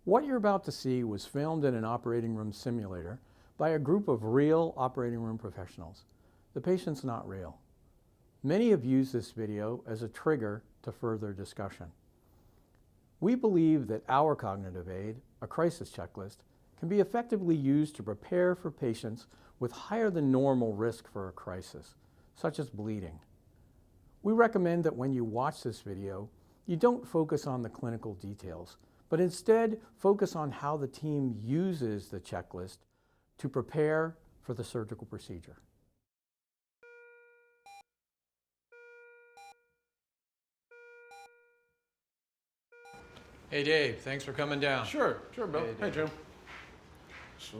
What you're about to see was filmed in an operating room simulator by a group of real operating room professionals. The patient's not real. Many have used this video as a trigger to further discussion. We believe that our cognitive aid, a crisis checklist, can be effectively used to prepare for patients with higher than normal risk for a crisis, such as bleeding. We recommend that when you watch this video, you don't focus on the clinical details, but instead focus on how the team uses the checklist to prepare for the surgical procedure. Hey Dave, thanks for coming down. Sure, Bill. Hey, Jim. So,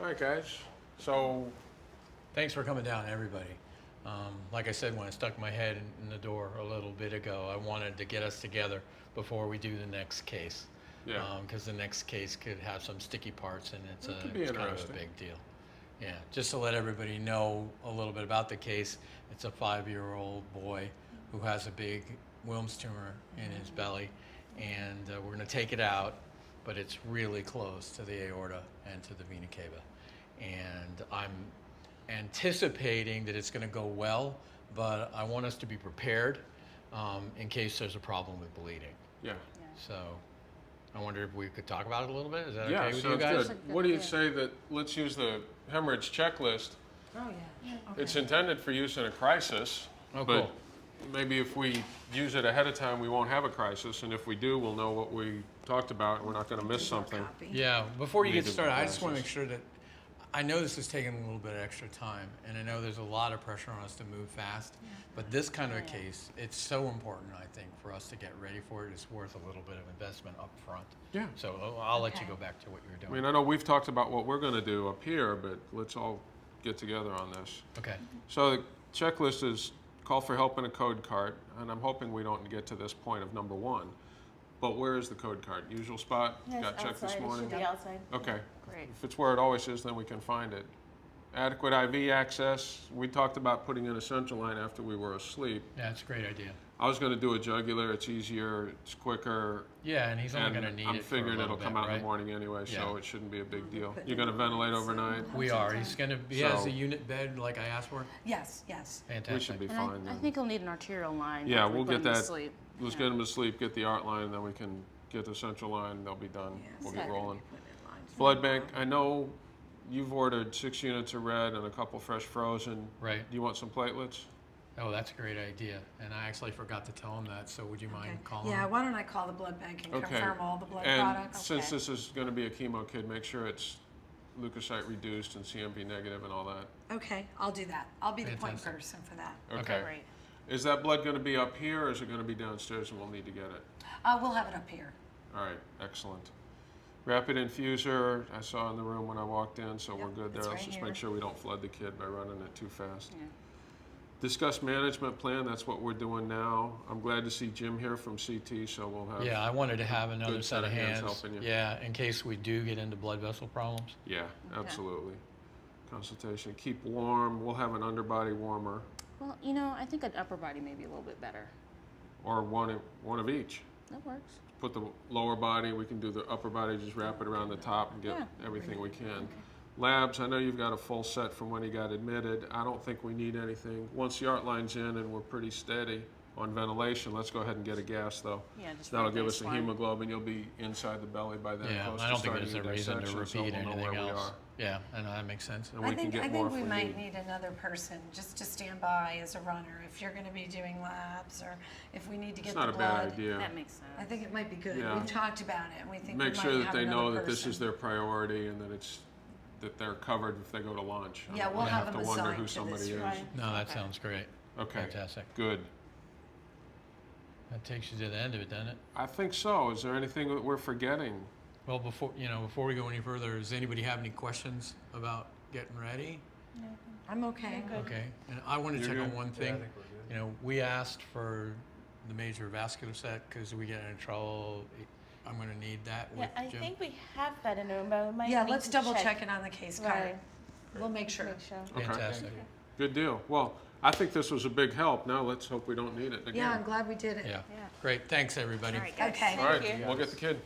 all right, guys. So, Thanks for coming down, everybody. Like I said, when I stuck my head in the door a little bit ago, I wanted to get us together before we do the next case. Yeah. Because the next case could have some sticky parts, and it's could be kind of a interesting. big deal. Yeah, just to let everybody know a little bit about the case, it's a 5-year-old boy who has a big Wilms tumor in his belly, and we're going to take it out, but it's really close to the aorta and to the vena cava. And I'm anticipating that it's going to go well, but I want us to be prepared in case there's a problem with bleeding. yeah. So I wonder if we could talk about it a little bit. Is that Yeah, okay with you sounds guys? good. What do you say that, let's use the hemorrhage checklist. Oh, yeah. It's intended for use in a crisis, Oh, but cool. maybe if we use it ahead of time, we won't have a crisis, and if we do, we'll know what we talked about, and we're not going to miss something. Yeah, before you Need get to started, I just want to process. make sure that, I know this is taking a little bit of extra time, and I know there's a lot of pressure on us to move fast, but this kind of a case, it's so important, I think, for us to get ready for it. It's worth a little bit of investment up front. Yeah. So I'll let you Okay. go back to what you were I doing. mean, I know we've talked about what we're going to do up here, but let's all get together on this. Okay. So the checklist is call for help in a code card, and I'm hoping we don't get to this point of number 1. But where is the code card? Usual spot? Got checked this morning? It should be outside. Okay. Great. If it's where it always is, then we can find it. Adequate IV access. We talked about putting in a central line after we were asleep. Yeah, it's a great idea. I was going to do a jugular. It's easier. It's quicker. Yeah, and he's only And going to need I'm it for a figuring little it'll come bit, out in right? the morning anyway, so Yeah. it shouldn't be a big deal. You're going to ventilate overnight? We are. He has So- a unit bed like I asked for. Yes, yes. Fantastic. We should be And fine I then. think he'll need an arterial line. Yeah, after we we'll put get him to that. sleep. Let's get them to sleep, get the art line, then we can get the central line. They'll be done. We'll get rolling. Blood bank. I know you've ordered 6 units of red and a couple fresh frozen. Right. Do you want some platelets? Oh, that's a great idea. And I actually forgot to tell him that, so would you mind calling Yeah, him? why don't I call the blood bank and Okay. confirm all the blood And products? since Okay. this is going to be a chemo kid, make sure it's leukocyte reduced and CMV negative and all that. Okay, I'll do that. I'll be the point Fantastic. person for that. Okay. Great. Is that blood going to be up here, or is it going to be downstairs and we'll need to get it? We'll have it up here. All right, excellent. Rapid infuser, I saw in the room when I walked in, so we're Yep, good there. it's Let's right just here. make sure we don't flood the kid by running it too fast. Yeah. Discuss management plan, that's what we're doing now. I'm glad to see Jim here from CT, so we'll have. Yeah, I wanted to have another Good set of hands. helping you. Yeah, in case we do get into blood vessel problems. Yeah, absolutely. Consultation, keep warm, we'll have an underbody warmer, Well, I think an upper body may be a little bit better. or one of each. That works. Put the lower body, we can do the upper body, just wrap it around the top and get Yeah. everything we can. Labs, I know you've got a full set from when he got admitted. I don't think we need anything. Once the art line's in and we're pretty steady on ventilation, let's go ahead and get a gas though. Yeah, just That'll for give us a baseline. hemoglobin. You'll be inside the belly by then, Yeah, close I to don't think starting there's your a reason to dissection, so repeat we'll know anything where we else. are. Yeah, and that makes sense. And we can get more if we we might need. need another person just to stand by as a runner if you're going to be doing labs or if we need to It's get not the a blood. bad idea. That makes sense. I think it might be good. Yeah. We've talked about it and we think Make we sure might that have they know another that this is person. their priority and that they're covered if they go to lunch. I Yeah, don't we'll wanna have to them wonder assigned who to somebody this, is. right? No, that Okay. sounds great. Okay, Fantastic. good. That takes you to the end of it, doesn't it? I think so. Is there anything that we're forgetting? Well, before we go any further, does anybody have any questions about getting ready? I'm okay. Okay. And I want to You're check on good? one thing. We asked for the major vascular set because we get into trouble. I'm going to need that Yeah, with I Jim. think we have that in the room, but we might Yeah, need let's to double check it on the case card. Right. We'll make sure. Make sure. Okay. Fantastic. Good deal. Well, I think this was a big help. Now let's hope we don't need it again. Yeah, I'm glad we did it. Yeah. Yeah. Great. Thanks, everybody. All right, guys. Okay. All right, Thank you. we'll get the kid.